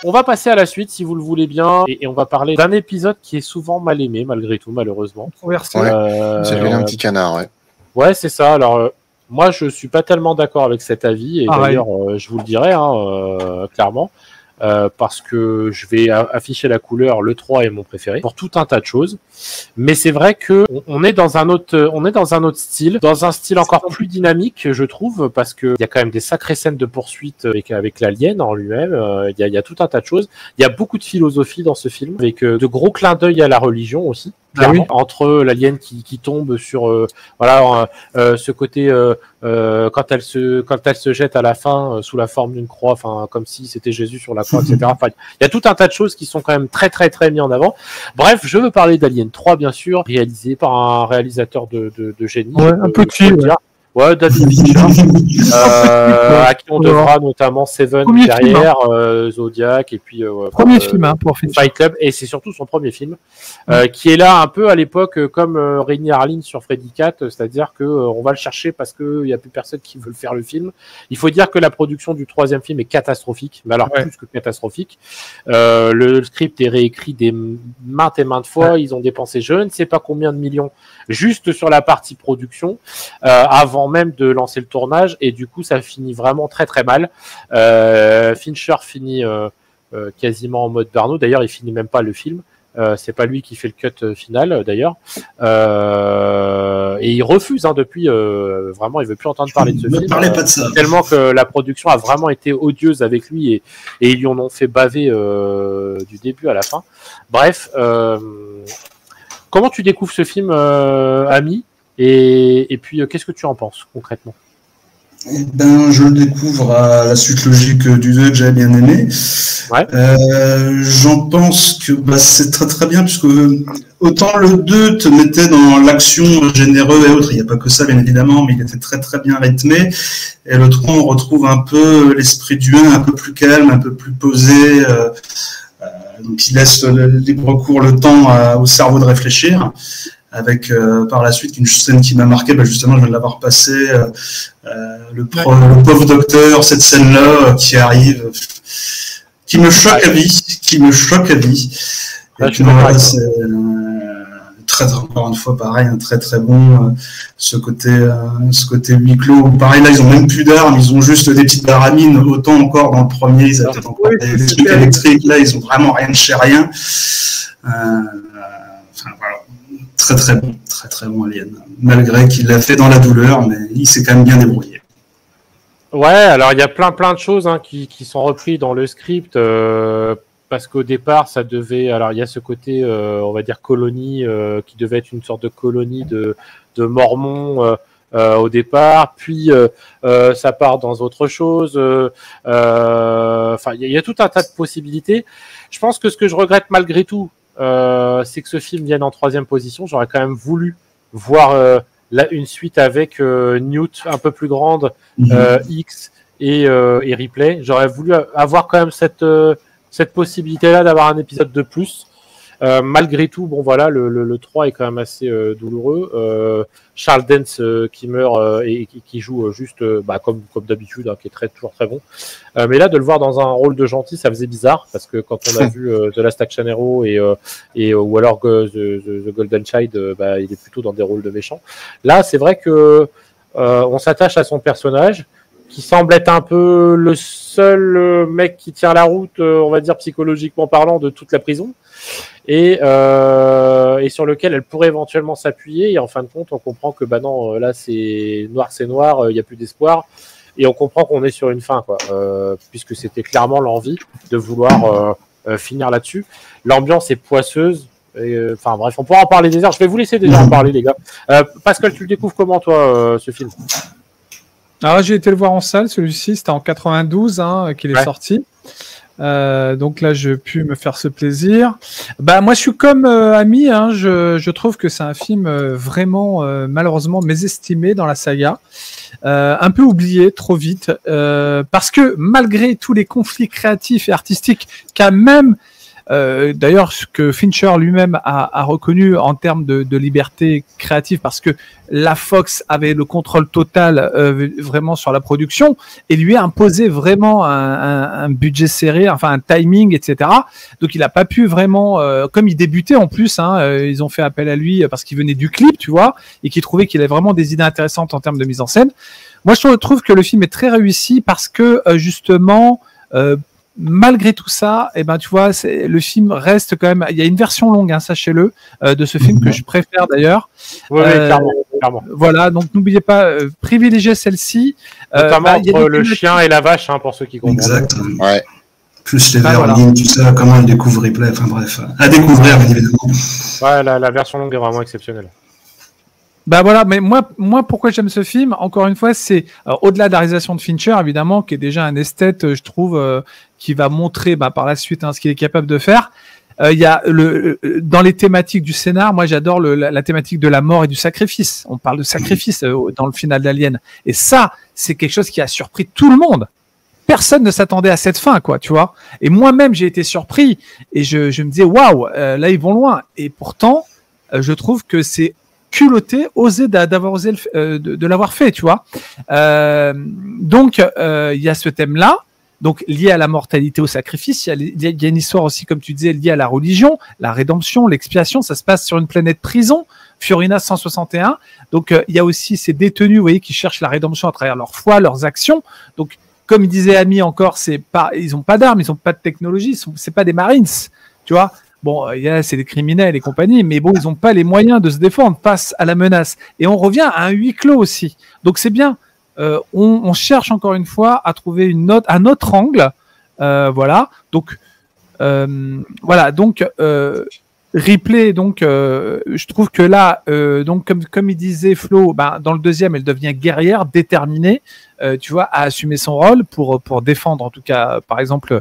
On va passer à la suite, si vous le voulez bien, et on va parler d'un épisode qui est souvent mal aimé, malgré tout, malheureusement. Ouais, c'est un petit canard, ouais. Ouais, c'est ça. Alors, moi, je suis pas tellement d'accord avec cet avis, et d'ailleurs, je vous le dirai, clairement. Parce que je vais afficher la couleur, le 3 est mon préféré pour tout un tas de choses, mais c'est vrai que on est dans un autre style, dans un style encore plus dynamique, je trouve, parce que il y a quand même des sacrées scènes de poursuite avec l'alien en lui-même, il y a tout un tas de choses, il y a beaucoup de philosophie dans ce film, avec de gros clins d'œil à la religion aussi. Entre l'alien qui tombe sur ce côté quand elle se jette à la fin sous la forme d'une croix, enfin comme si c'était Jésus sur la croix, etc. Enfin, il y a tout un tas de choses qui sont quand même très très très mis en avant. Bref, je veux parler d'Alien 3 bien sûr, réalisé par un réalisateur de génie. Ouais, un peu chill. Ouais, David Fincher, à qui on devra notamment Seven premier derrière, Zodiac, et puis premier film pour Fincher. Fight Club, et c'est surtout son premier film, qui est là un peu à l'époque comme Renny Harlin sur Freddy Cat, c'est-à-dire que on va le chercher parce que y a plus personne qui veut le faire le film. Il faut dire que la production du troisième film est catastrophique, mais alors plus que catastrophique. Le script est réécrit maintes et maintes fois. Ils ont dépensé je ne sais pas combien de millions juste sur la partie production avant même de lancer le tournage, et du coup ça finit vraiment très très mal. Fincher finit quasiment en mode Barno, d'ailleurs il finit même pas le film, c'est pas lui qui fait le cut final d'ailleurs, et il refuse depuis, vraiment il veut plus entendre parler de ce film, pas de ça. Tellement que la production a vraiment été odieuse avec lui, et ils lui en ont fait baver du début à la fin. Bref, comment tu découvres ce film, Ami, et puis qu'est-ce que tu en penses concrètement? Je le découvre à la suite logique du 2 que j'avais bien aimé. J'en pense que c'est très très bien, puisque autant le 2 te mettait dans l'action généreuse et autres, il n'y a pas que ça bien évidemment, mais il était très très bien rythmé, et le 3 on retrouve un peu l'esprit du 1, un peu plus calme, un peu plus posé, donc il laisse libre cours le temps au cerveau de réfléchir, avec par la suite une scène qui m'a marqué, justement je viens de l'avoir passé, le pauvre docteur, cette scène-là qui arrive, qui me choque à vie, et puis c'est encore une fois pareil, un très très bon, ce côté huis clos, pareil là ils ont même plus d'armes, ils ont juste des petites baramines, autant encore dans le premier ils avaient encore des trucs électriques, là ils ont vraiment rien de chez rien, voilà. Très très bon Alien, malgré qu'il l'a fait dans la douleur, mais il s'est quand même bien débrouillé. Ouais, alors il y a plein de choses qui sont reprises dans le script, parce qu'au départ ça devait, alors il y a ce côté on va dire colonie, qui devait être une sorte de colonie de Mormons au départ, puis ça part dans autre chose, enfin il y a tout un tas de possibilités. Je pense que ce que je regrette malgré tout, c'est que ce film vienne en 3e position. J'aurais quand même voulu voir une suite avec Newt un peu plus grande, X et Ripley. J'aurais voulu avoir quand même cette possibilité-là d'avoir un épisode de plus. Malgré tout, bon voilà, le 3 est quand même assez douloureux. Charles Dance qui meurt et qui joue juste comme d'habitude, qui est toujours très bon. Mais là, de le voir dans un rôle de gentil, ça faisait bizarre, parce que quand on a vu The Last Action Hero ou alors The Golden Child, il est plutôt dans des rôles de méchants. Là, c'est vrai que on s'attache à son personnage, qui semble être un peu le seul mec qui tient la route, on va dire psychologiquement parlant, de toute la prison, et sur lequel elle pourrait éventuellement s'appuyer, et en fin de compte on comprend que non, là c'est noir, il n'y a plus d'espoir, et on comprend qu'on est sur une fin, puisque c'était clairement l'envie de vouloir finir là-dessus. L'ambiance est poisseuse, enfin bref, on pourra en parler des heures. Je vais vous laisser déjà en parler, les gars. Pascal, tu le découvres comment toi, ce film? Alors j'ai été le voir en salle, celui-ci c'était en 92 qu'il est sorti. Donc là, je pu me faire ce plaisir. Moi, je suis comme Ami. Je trouve que c'est un film vraiment, malheureusement, mésestimé dans la saga. Un peu oublié trop vite. Parce que malgré tous les conflits créatifs et artistiques qu'a même d'ailleurs ce que Fincher lui-même a reconnu en termes de liberté créative, parce que la Fox avait le contrôle total vraiment sur la production et lui a imposé vraiment un budget serré, enfin un timing, etc. Donc il n'a pas pu vraiment, comme il débutait en plus, ils ont fait appel à lui parce qu'il venait du clip, tu vois, et qu'il trouvait qu'il avait vraiment des idées intéressantes en termes de mise en scène. Moi, je trouve que le film est très réussi parce que justement, malgré tout ça, tu vois, le film reste quand même. Il y a une version longue, sachez-le, de ce film que je préfère d'ailleurs. Oui, clairement. Voilà, donc n'oubliez pas, privilégiez celle-ci. Notamment entre le chien et la vache, pour ceux qui comprennent. Exact. Ouais. Plus les verlines, tout ça, comment elle découvre Ripley, enfin bref, à découvrir évidemment. Ouais, la version longue est vraiment exceptionnelle. Voilà, mais moi, pourquoi j'aime ce film, encore une fois, c'est au-delà de la réalisation de Fincher, évidemment, qui est déjà un esthète, je trouve, qui va montrer par la suite ce qu'il est capable de faire. Il y a dans les thématiques du scénar, moi j'adore la thématique de la mort et du sacrifice. On parle de sacrifice dans le final d'Alien, et ça, c'est quelque chose qui a surpris tout le monde. Personne ne s'attendait à cette fin, quoi, tu vois. Et moi-même, j'ai été surpris et je me disais, waouh, là ils vont loin. Et pourtant, je trouve que c'est culotté, d'avoir osé de l'avoir fait, tu vois. Donc, il y a ce thème-là, donc lié à la mortalité, au sacrifice. Il y a une histoire aussi, comme tu disais, liée à la religion, la rédemption, l'expiation. Ça se passe sur une planète prison, Fiorina 161. Donc, il y a aussi ces détenus, vous voyez, qui cherchent la rédemption à travers leur foi, leurs actions. Donc, comme disait Ami encore, ils n'ont pas d'armes, ils n'ont pas de technologie, c'est pas des Marines, tu vois. Bon, c'est des criminels et compagnie, mais bon, ils n'ont pas les moyens de se défendre face à la menace. Et on revient à un huis clos aussi. Donc c'est bien. On cherche encore une fois à trouver un autre angle. Voilà. Donc voilà. Donc Ripley. Donc je trouve que là, donc comme il disait Flo, dans le deuxième, elle devient guerrière, déterminée. Tu vois, à assumer son rôle pour défendre, en tout cas, par exemple.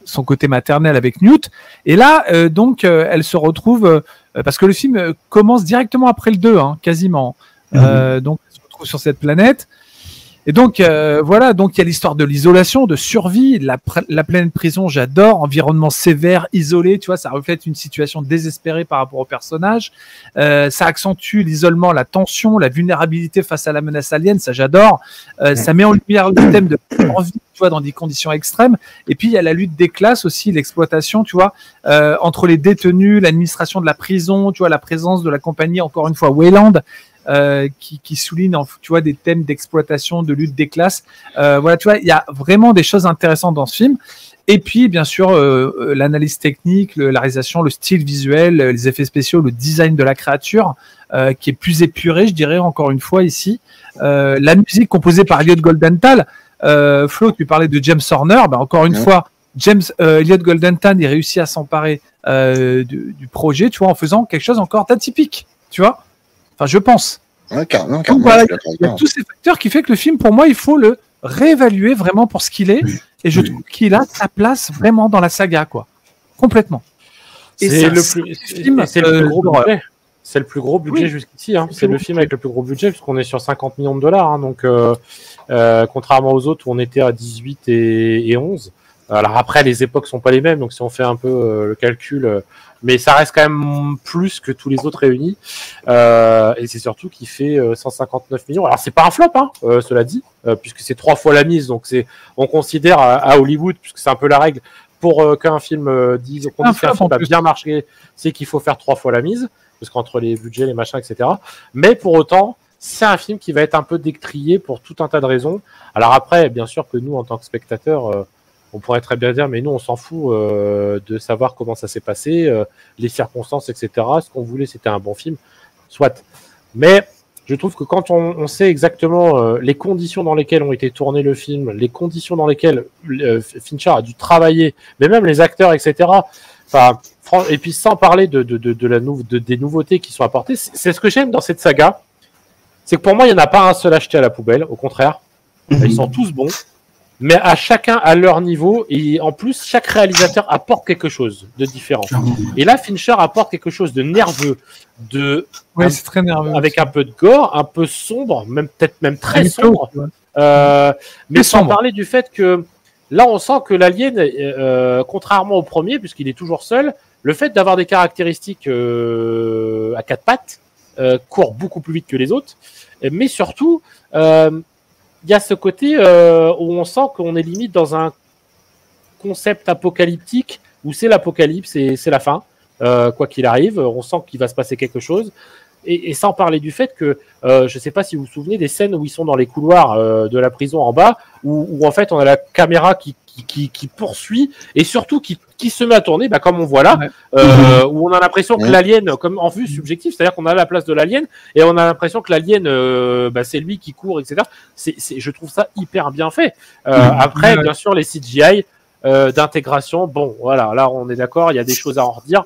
Son côté maternel avec Newt. Et là, donc, elle se retrouve... parce que le film commence directement après le 2, quasiment. Donc, elle se retrouve sur cette planète. Et donc, voilà, donc il y a l'histoire de l'isolation, de survie, la pleine prison, j'adore, environnement sévère, isolé, tu vois, ça reflète une situation désespérée par rapport au personnage. Ça accentue l'isolement, la tension, la vulnérabilité face à la menace alien, ça j'adore. Ça met en lumière le thème de survie, tu vois, dans des conditions extrêmes. Et puis, il y a la lutte des classes aussi, l'exploitation, tu vois, entre les détenus, l'administration de la prison, tu vois, la présence de la compagnie, encore une fois, Wayland, qui souligne, tu vois, des thèmes d'exploitation, de lutte des classes. Voilà, tu vois, il y a vraiment des choses intéressantes dans ce film. Et puis, bien sûr, l'analyse technique, la réalisation, le style visuel, les effets spéciaux, le design de la créature, qui est plus épuré, je dirais, encore une fois, ici. La musique composée par Elliot Goldenthal. Flo, tu parlais de James Horner. Encore une fois, Elliot Goldenthal, il réussit à s'emparer du projet, tu vois, en faisant quelque chose encore d'atypique, tu vois. Enfin, je pense. Ouais, carrément, donc, voilà, il y a tous ces facteurs qui fait que le film, pour moi, il faut le réévaluer vraiment pour ce qu'il est. Et je trouve qu'il a sa place vraiment dans la saga, quoi. Complètement. Et c'est le plus gros budget jusqu'ici. C'est le film avec le plus gros budget, puisqu'on est sur 50 millions de dollars. Donc, contrairement aux autres où on était à 18 et 11. Alors après, les époques sont pas les mêmes, donc si on fait un peu le calcul, mais ça reste quand même plus que tous les autres réunis. Et c'est surtout qu'il fait 159 millions. Alors c'est pas un flop, cela dit, puisque c'est 3 fois la mise. Donc on considère à Hollywood, puisque c'est un peu la règle, pour qu'un film dise qu'un film a bien marché, c'est qu'il faut faire 3 fois la mise, parce qu'entre les budgets, les machins, etc. Mais pour autant, c'est un film qui va être un peu décrié pour tout un tas de raisons. Alors après, bien sûr que nous, en tant que spectateurs, on pourrait très bien dire, mais nous, on s'en fout de savoir comment ça s'est passé, les circonstances, etc. Ce qu'on voulait, c'était un bon film, soit. Mais je trouve que quand on sait exactement les conditions dans lesquelles ont été tournés le film, les conditions dans lesquelles Fincher a dû travailler, mais même les acteurs, etc. Enfin, et puis sans parler des nouveautés qui sont apportées, c'est ce que j'aime dans cette saga. C'est que pour moi, il n'y en a pas un seul acheté à la poubelle. Au contraire, ils sont tous bons. Mais à chacun à leur niveau, et en plus, chaque réalisateur apporte quelque chose de différent. Et là, Fincher apporte quelque chose de nerveux, c'est très nerveux, avec un peu de gore, un peu sombre, peut-être même très sombre. Mais sans parler du fait que Là, on sent que l'alien, contrairement au premier, puisqu'il est toujours seul, le fait d'avoir des caractéristiques à 4 pattes court beaucoup plus vite que les autres. Mais surtout, il y a ce côté où on sent qu'on est limite dans un concept apocalyptique où c'est l'apocalypse et c'est la fin. Quoi qu'il arrive, on sent qu'il va se passer quelque chose. Et sans parler du fait que, je sais pas si vous vous souvenez des scènes où ils sont dans les couloirs de la prison en bas, où en fait on a la caméra qui poursuit et surtout qui se met à tourner, comme on voit là, où on a l'impression que l'alien, comme en vue subjective, c'est-à-dire qu'on a la place de l'alien et on a l'impression que l'alien, c'est lui qui court, etc. Je trouve ça hyper bien fait. Après, bien sûr, les CGI d'intégration, bon, voilà, là on est d'accord, il y a des choses à en redire.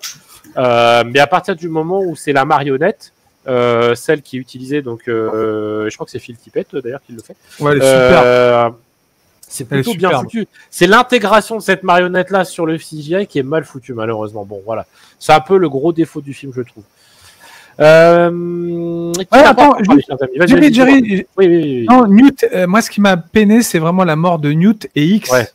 Mais à partir du moment où c'est la marionnette, celle qui est utilisée, donc je crois que c'est Phil Tippett d'ailleurs qui le fait. Ouais, elle est super. C'est plutôt bien foutu. C'est l'intégration de cette marionnette là sur le CGI qui est mal foutu malheureusement. Bon voilà, c'est un peu le gros défaut du film je trouve. Attends, Jerry. Oui. Non, Newt. Moi, ce qui m'a peiné, c'est vraiment la mort de Newt et X. Ouais.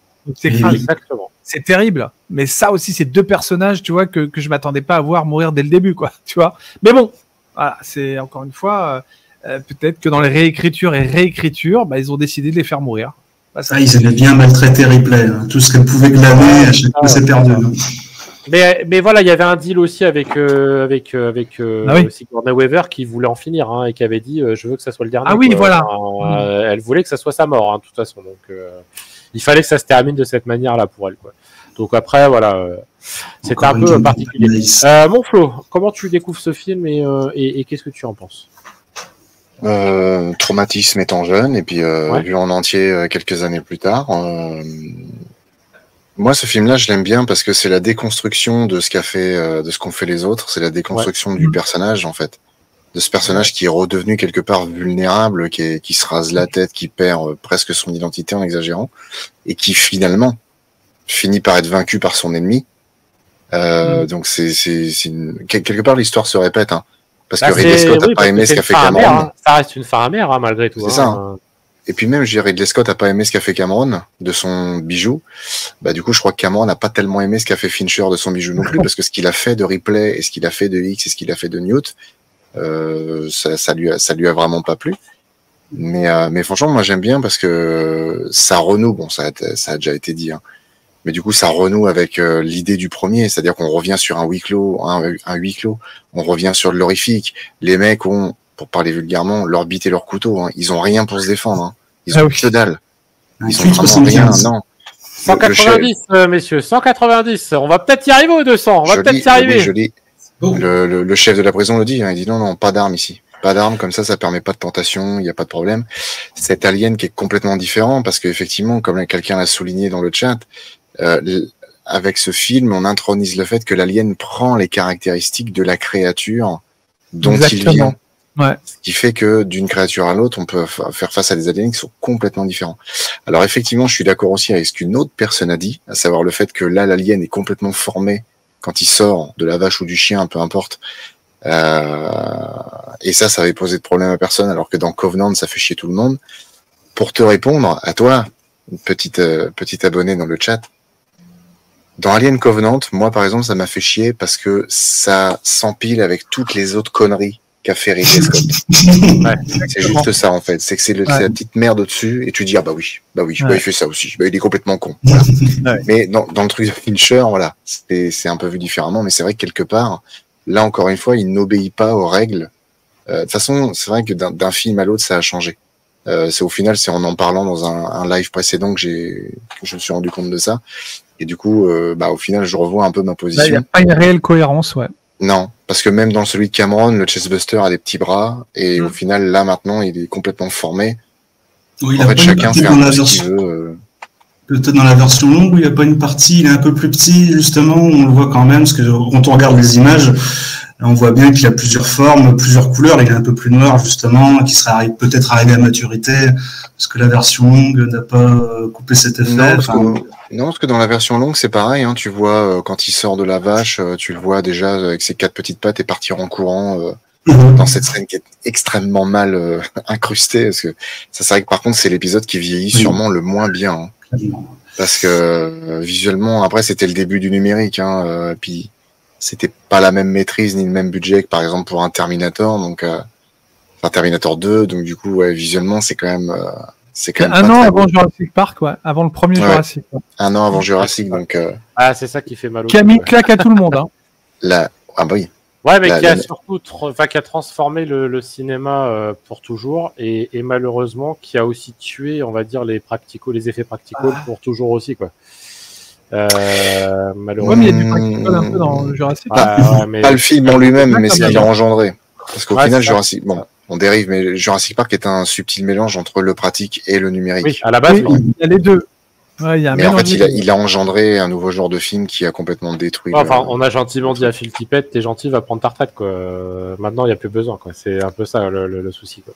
Exactement. C'est terrible. Mais ça aussi, c'est deux personnages, tu vois, que je m'attendais pas à voir mourir dès le début, quoi. Tu vois. Mais bon, voilà, c'est encore une fois, peut-être que dans les réécritures, ils ont décidé de les faire mourir. Ils avaient bien maltraité Ripley. Hein. Tout ce qu'elle pouvait glaner, à chaque fois, c'est perdu. Mais voilà, il y avait un deal aussi avec Sigourney Weaver qui voulait en finir et qui avait dit je veux que ça soit le dernier. Ah oui, voilà. Elle voulait que ça soit sa mort, de toute façon. Donc il fallait que ça se termine de cette manière-là pour elle, quoi. Donc après, voilà, c'était un peu particulier. Mon Flo, comment tu découvres ce film et qu'est-ce que tu en penses? Traumatisme étant jeune et puis vu en entier quelques années plus tard. Moi, ce film-là, je l'aime bien parce que c'est la déconstruction de ce qu'ont fait les autres. C'est la déconstruction du personnage, en fait, de ce personnage qui est redevenu quelque part vulnérable, qui se rase la tête, qui perd presque son identité en exagérant, et qui finalement finit par être vaincu par son ennemi. Donc quelque part l'histoire se répète, parce que Ridley Scott n'a pas aimé ce qu'a fait Cameron. Ça reste une fin amère malgré tout. C'est ça. Et puis même, je dirais, Ridley Scott n'a pas aimé ce qu'a fait Cameron de son bijou. Du coup, je crois que Cameron n'a pas tellement aimé ce qu'a fait Fincher de son bijou non plus, parce que ce qu'il a fait de Ripley et ce qu'il a fait de X et ce qu'il a fait de Newt, ça lui a vraiment pas plu. Mais franchement, moi j'aime bien parce que ça renoue. Bon, ça a déjà été dit, mais du coup, ça renoue avec l'idée du premier, c'est-à-dire qu'on revient sur un huis clos, un huis clos. On revient sur de l'horrifique. Les mecs ont, pour parler vulgairement, leur bite et leur couteau. Ils ont rien pour se défendre. Ils ont que dalle. Ils ont vraiment rien. Non. 190, messieurs, 190. On va peut-être y arriver aux 200. On va peut-être y arriver. Joli. Le chef de la prison le dit. Il dit non, pas d'armes ici. Pas d'armes, comme ça permet pas de tentation, il n'y a pas de problème. Cet alien qui est complètement différent, parce qu'effectivement, comme quelqu'un l'a souligné dans le chat, avec ce film, on intronise le fait que l'alien prend les caractéristiques de la créature dont il vient. Ouais. Ce qui fait que d'une créature à l'autre, on peut faire face à des aliens qui sont complètement différents. Alors effectivement, je suis d'accord aussi avec ce qu'une autre personne a dit, à savoir le fait que là, l'alien est complètement formé quand il sort de la vache ou du chien, peu importe. Et ça avait posé de problème à personne, alors que dans Covenant, ça fait chier tout le monde. Pour te répondre, à toi, une petite abonnée dans le chat, dans Alien Covenant, moi par exemple, ça m'a fait chier parce que ça s'empile avec toutes les autres conneries qu'a fait Ridley Scott. C'est juste ça en fait, c'est que c'est la petite merde au-dessus et tu dis bah oui, il fait ça aussi, il est complètement con. Voilà. Mais dans le truc de Fincher, voilà, c'est un peu vu différemment, mais c'est vrai que quelque part, là encore une fois, il n'obéit pas aux règles. De toute façon, c'est vrai que d'un film à l'autre, ça a changé. C'est au final, c'est en parlant dans un live précédent que je me suis rendu compte de ça. Et du coup, au final, je revois un peu ma position. Il n'y a pas une réelle cohérence, ouais. Non, parce que même dans celui de Cameron, le Chestbuster a des petits bras, et au final, là, maintenant, il est complètement formé. Oui, en fait, chacun fait un peu ce qu'il veut. Peut-être dans la version longue où il n'y a pas une partie, il est un peu plus petit, justement, on le voit quand même, parce que quand on regarde les images, on voit bien qu'il a plusieurs formes, plusieurs couleurs, il est un peu plus noir, justement, qui serait peut-être arrivé à maturité, parce que la version longue n'a pas coupé cet effet. Non, parce que dans la version longue, c'est pareil, tu vois, quand il sort de la vache, tu le vois déjà avec ses 4 petites pattes et partir en courant dans cette scène qui est extrêmement mal incrustée, parce que ça, c'est vrai que par contre, c'est l'épisode qui vieillit sûrement le moins bien. Parce que visuellement, après, c'était le début du numérique, hein, puis c'était pas la même maîtrise ni le même budget que par exemple pour un Terminator, donc un Terminator 2, donc du coup, ouais, visuellement, c'est quand même un an avant Jurassic Park, ouais, avant le premier Jurassic. Ouais. Un an avant Jurassic, donc. Ah, c'est ça qui fait mal. Qui a mis claque à tout le monde, hein. Ah bah oui. Ouais, mais qui a surtout qui a transformé le cinéma pour toujours et malheureusement qui a aussi tué, on va dire, les effets practicaux pour toujours aussi, quoi. Malheureusement. Ouais, mais il y a du practical un peu dans Jurassic Park. Pas le film en lui-même, mais ce qu'il a engendré. Parce qu'au final, Jurassic, bon, on dérive, mais Jurassic Park est un subtil mélange entre le pratique et le numérique. Oui, à la base, il y a les deux. Ouais, il y a un mais en fait, il a engendré un nouveau genre de film qui a complètement détruit. Enfin, on a gentiment dit à Phil Tippett, t'es gentil, va prendre ta retraite, quoi. Maintenant, il n'y a plus besoin, quoi. C'est un peu ça le souci, quoi.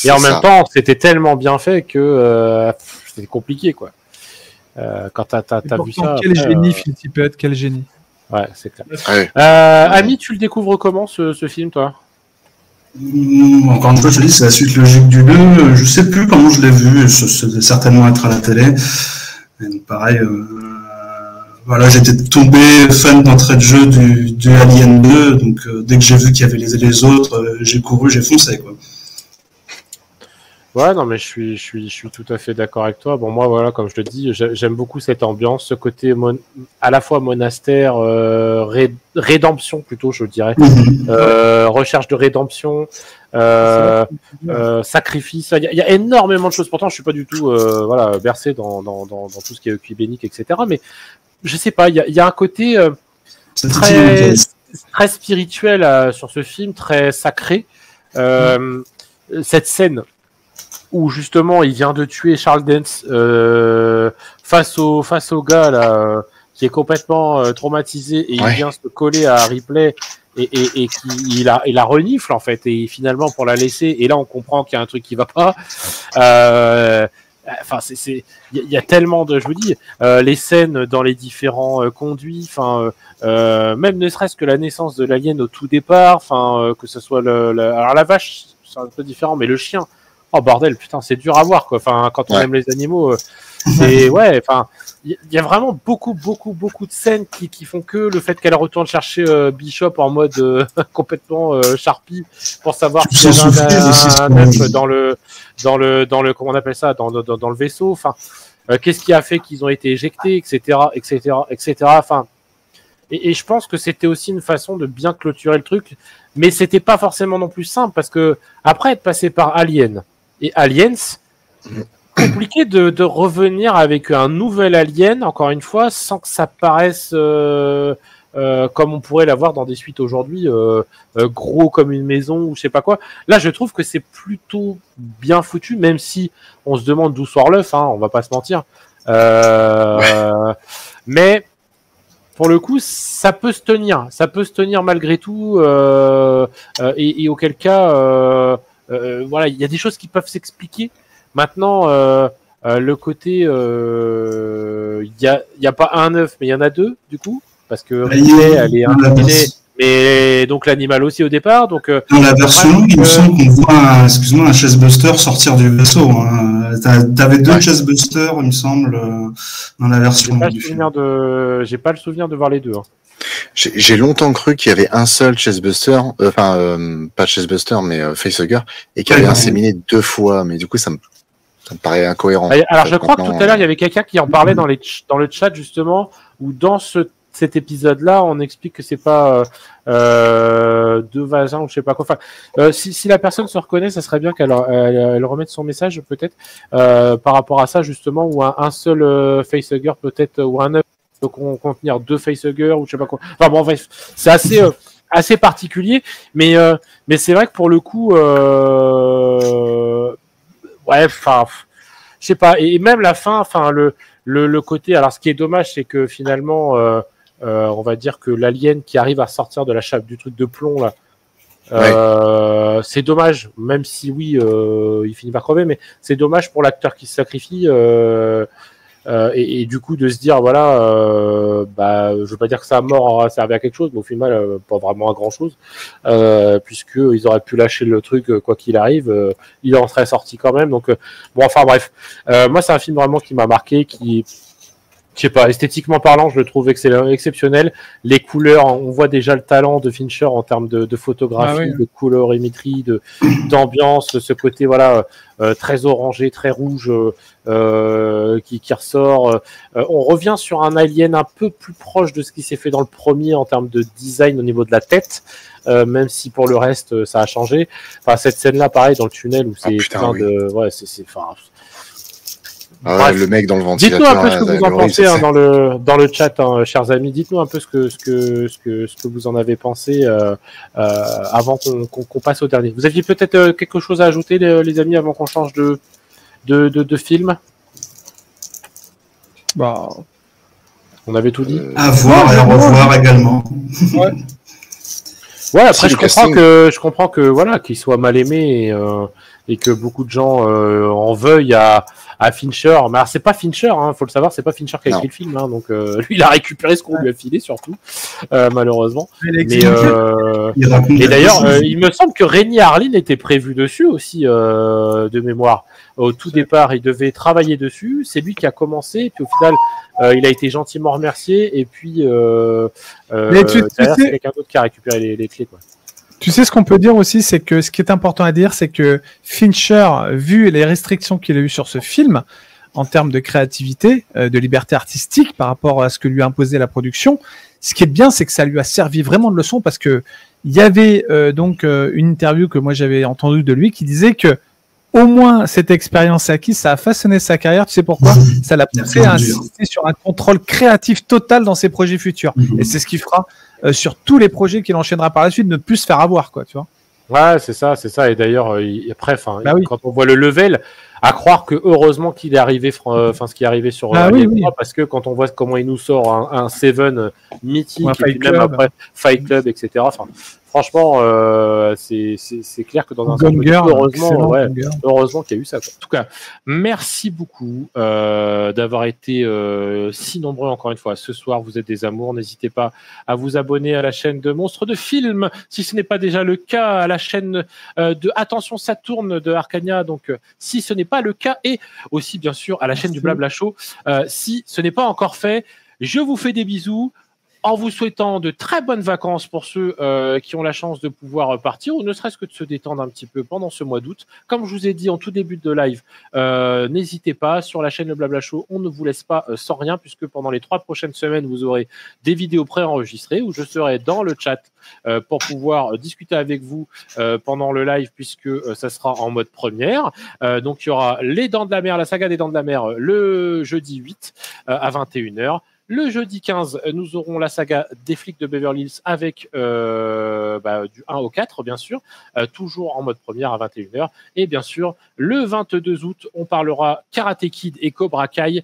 Et en même temps, c'était tellement bien fait que c'était compliqué, quoi. Quand t'as vu ça. Quel génie, Phil Tippett, quel génie. Ouais, c'est clair. Ouais. Ami, tu le découvres comment ce film, toi? Encore une fois, je te dis, c'est la suite logique du 2. Je sais plus comment je l'ai vu. Ça devait certainement être à la télé. Et donc, pareil, voilà, j'étais tombé fan d'entrée de jeu du Alien 2. Donc, dès que j'ai vu qu'il y avait les autres, j'ai couru, j'ai foncé, quoi. Ouais, non, mais je suis tout à fait d'accord avec toi. Bon, moi, voilà, comme je te dis, j'aime beaucoup cette ambiance, ce côté à la fois monastère, rédemption plutôt, je dirais, recherche de rédemption, sacrifice. Il y a énormément de choses. Pourtant, je suis pas du tout, voilà, bercé dans tout ce qui est œcuménique, etc. Mais je sais pas, il y a un côté très spirituel sur ce film, très sacré. Cette scène où justement il vient de tuer Charles Dance face au gars là qui est complètement traumatisé et il vient se coller à Ripley et il la renifle en fait et finalement pour la laisser et là on comprend qu'il y a un truc qui va pas. Enfin il y a tellement de, je vous dis, les scènes dans les différents conduits, enfin même ne serait-ce que la naissance de l'alien au tout départ, enfin que ce soit alors la vache c'est un peu différent mais le chien. Oh bordel, putain, c'est dur à voir quoi. Enfin, quand on aime les animaux, c'est ouais. Enfin, il y a vraiment beaucoup de scènes qui font que le fait qu'elle retourne chercher Bishop en mode complètement Sharpie pour savoir s'il y avait un œuf dans le comment on appelle ça, dans le vaisseau. Enfin, qu'est-ce qui a fait qu'ils ont été éjectés, etc. Enfin, et je pense que c'était aussi une façon de bien clôturer le truc, mais c'était pas forcément non plus simple parce que après être passé par Alien et Aliens, compliqué de revenir avec un nouvel Alien, encore une fois, sans que ça paraisse comme on pourrait l'avoir dans des suites aujourd'hui, gros comme une maison ou je sais pas quoi. Là, je trouve que c'est plutôt bien foutu, même si on se demande d'où sort l'œuf, hein, on va pas se mentir. Mais pour le coup, ça peut se tenir malgré tout, et auquel cas, voilà, il y a des choses qui peuvent s'expliquer. Maintenant, le côté, il y a pas un œuf, mais il y en a deux du coup, parce que Ripley, elle est incriminée, mais donc l'animal aussi au départ. Donc dans la version, il me semble qu'on voit un Chestbuster sortir du vaisseau. Hein. T'avais deux Chestbusters, il me semble, dans la version. J'ai pas le souvenir de voir les deux. Hein. J'ai longtemps cru qu'il y avait un seul Chestbuster, pas Chestbuster, mais Facehugger, et qu'il avait inséminé 2 fois, mais du coup ça me paraît incohérent. Alors je crois que tout à l'heure il y avait quelqu'un qui en parlait dans le chat justement, où dans cet épisode-là, on explique que c'est pas 2 vagins ou je sais pas quoi. Enfin, si la personne se reconnaît, ça serait bien qu'elle remette son message peut-être par rapport à ça justement, ou un seul facehugger peut-être, ou un œuf peut contenir 2 facehuggers ou je sais pas quoi. Enfin bon, bref, c'est assez particulier, mais c'est vrai que pour le coup, ouais, enfin, je sais pas. Et même la fin, enfin le côté. Alors, ce qui est dommage, c'est que finalement, on va dire que l'alien qui arrive à sortir de la chape du truc de plomb là, c'est dommage. Même si oui, il finit par crever, mais c'est dommage pour l'acteur qui se sacrifie. Et du coup de se dire voilà, je veux pas dire que ça a mort aura servi à quelque chose, mais au final pas vraiment à grand chose, puisque ils auraient pu lâcher le truc quoi qu'il arrive, il en serait sorti quand même. Donc bon, enfin bref, moi c'est un film vraiment qui m'a marqué, qui je sais pas, esthétiquement parlant, je le trouve exceptionnel. Les couleurs, on voit déjà le talent de Fincher en termes de photographie, de colorimétrie, d'ambiance, ce côté voilà très orangé, très rouge qui ressort. On revient sur un Alien un peu plus proche de ce qui s'est fait dans le premier en termes de design au niveau de la tête. Même si pour le reste ça a changé. Enfin cette scène-là, pareil dans le tunnel où c'est plein de, ouais, c'est enfin. Ah ouais, le mec dans le ventilateur. Dites-nous un peu ce que vous en pensez dans le chat, chers amis. Dites-nous un peu ce que vous en avez pensé avant qu'on passe au dernier. Vous aviez peut-être quelque chose à ajouter, les amis, avant qu'on change de film? Bah, on avait tout dit. À voir et à revoir également. Ouais. Ouais, après je comprends que voilà, qu'il soit mal aimé et que beaucoup de gens en veuillent à Fincher. Mais alors c'est pas Fincher, faut le savoir, c'est pas Fincher qui a écrit le film, donc lui il a récupéré ce qu'on lui a filé surtout, malheureusement. Et d'ailleurs, il me semble que Renny Harlin était prévu dessus aussi, de mémoire. Au tout départ, il devait travailler dessus. C'est lui qui a commencé, puis au final, il a été gentiment remercié, et puis derrière, c'est quelqu'un d'autre qui a récupéré les clés, quoi. Tu sais, ce qu'on peut dire aussi, c'est que ce qui est important à dire, c'est que Fincher, vu les restrictions qu'il a eues sur ce film, en termes de créativité, de liberté artistique par rapport à ce que lui a imposé la production, ce qui est bien, c'est que ça lui a servi vraiment de leçon, parce que il y avait une interview que moi j'avais entendue de lui qui disait que au moins cette expérience acquise, ça a façonné sa carrière. Tu sais pourquoi? Ça l'a poussé à insister sur un contrôle créatif total dans ses projets futurs. Et c'est ce qu'il fera sur tous les projets qu'il enchaînera par la suite, ne plus se faire avoir, quoi, tu vois. Ouais, c'est ça. Et d'ailleurs, après, quand on voit le level, à croire que heureusement qu'il est arrivé, ce qui est arrivé sur Alien 3, parce que quand on voit comment il nous sort un Seven mythique, et puis même après Fight Club, etc. Enfin, franchement, c'est clair que dans un sens, heureusement qu'il y a eu ça, quoi. En tout cas, merci beaucoup d'avoir été si nombreux encore une fois ce soir. Vous êtes des amours. N'hésitez pas à vous abonner à la chaîne de Monstres de Film, si ce n'est pas déjà le cas, à la chaîne de Attention Saturne de Arcania. Donc, si ce n'est pas le cas, et aussi bien sûr à la chaîne du Blabla Show, si ce n'est pas encore fait. Je vous fais des bisous, en vous souhaitant de très bonnes vacances pour ceux qui ont la chance de pouvoir partir, ou ne serait-ce que de se détendre un petit peu pendant ce mois d'août. Comme je vous ai dit en tout début de live, n'hésitez pas, sur la chaîne Le Blabla Show, on ne vous laisse pas sans rien, puisque pendant les 3 prochaines semaines, vous aurez des vidéos préenregistrées, où je serai dans le chat pour pouvoir discuter avec vous pendant le live, puisque ça sera en mode première. Donc il y aura les Dents de la Mer, la saga des Dents de la Mer, le jeudi 8 à 21h. Le jeudi 15, nous aurons la saga des flics de Beverly Hills avec du 1 au 4, bien sûr, toujours en mode première à 21h. Et bien sûr, le 22 août, on parlera Karate Kid et Cobra Kai,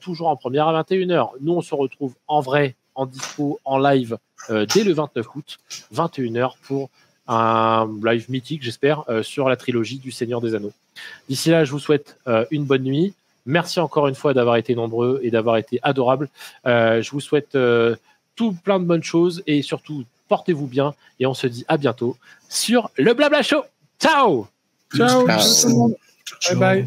toujours en première à 21h. Nous, on se retrouve en vrai, en dispo, en live, dès le 29 août, 21h, pour un live mythique, j'espère, sur la trilogie du Seigneur des Anneaux. D'ici là, je vous souhaite une bonne nuit. Merci encore une fois d'avoir été nombreux et d'avoir été adorables. Je vous souhaite tout plein de bonnes choses, et surtout, portez-vous bien, et on se dit à bientôt sur le Blabla Show. Ciao! Ciao! Bye bye!